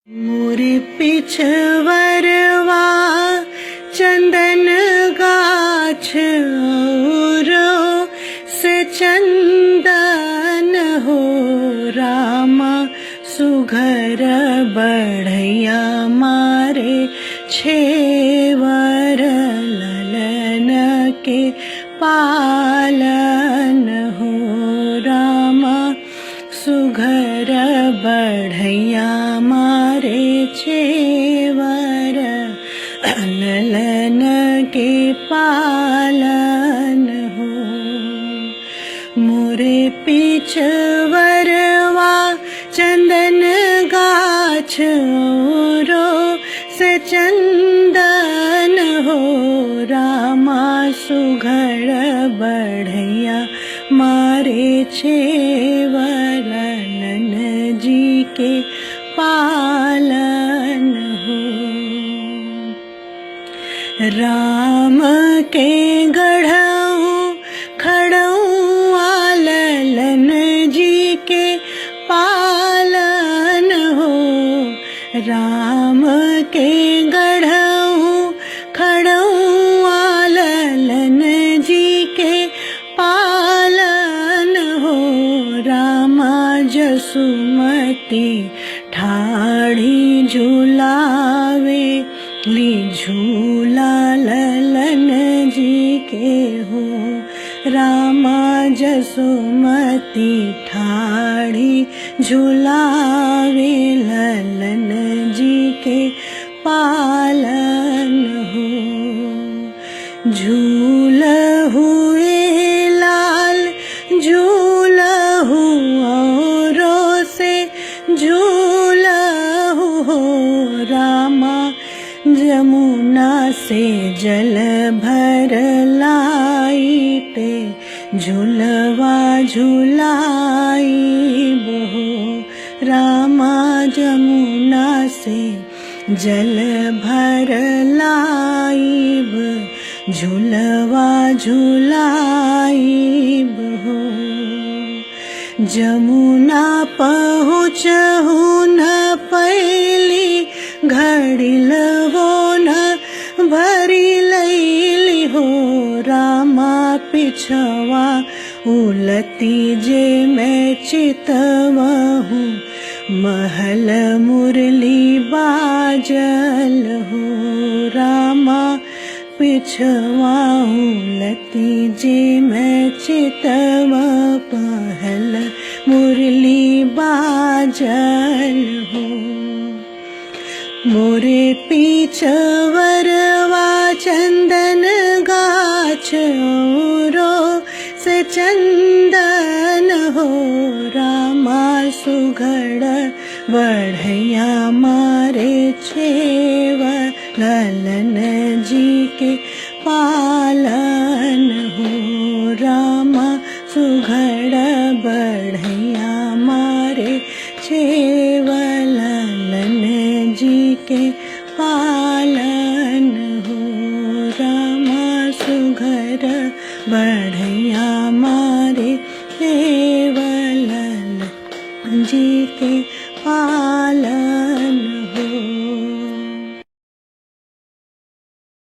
मोरे पिछवरवा चंदन गाछ औरो से चंदन हो रामा सुघर बढ़ैया मारे छेवर ललन के पालन हो रामा सुघर बढ़ैया मारे छेवर ललन के पालन हो। मोरे पिछवरवा चंदन गाछ औरो से चंदन हो रामा सुघड़ बढ़ैया मारे छेवर ललन जी के पालन हो। राम के गढ़ऊ खड़ऊ ललन जी के पालन हो। राम के गढ़ऊ खड़ऊ ललन जी के पालन हो। रामा जसुमती ठाड़ी झुलावे ली झूला ललन जी के हो। रामा जसुमती ठाड़ी झुलावे ललन जी के पालन हो। झूल हुए लाल झूल औरों से झूल हो रामा जमुना से जल भर लाई ते झूलवा झुलाई बहो। रामा जमुना से जल भर लाइब झूलवा झुलाइब हो। जमुना पहुँचहु न पैली घड़िल वो न भरी लैली हो। रामा पिछवा उलती जे मैं चितवहूँ महल मुरली बाजल हो। रामा पिछवा उलती जे मैं चितव महल मुरली बाजल हो। मोरे पिछवरवा चंदन गाछ औरो से चंदन हो रामा सुघड़ बढ़ैया मारे छेवर ललन जी के पालन हो। रामा सुघड़ बढ़ैया मारे छेवर ललन जी के पालन हो। रामा सुघड़ बढ़ैया मारे छेवर ललन जी के पालन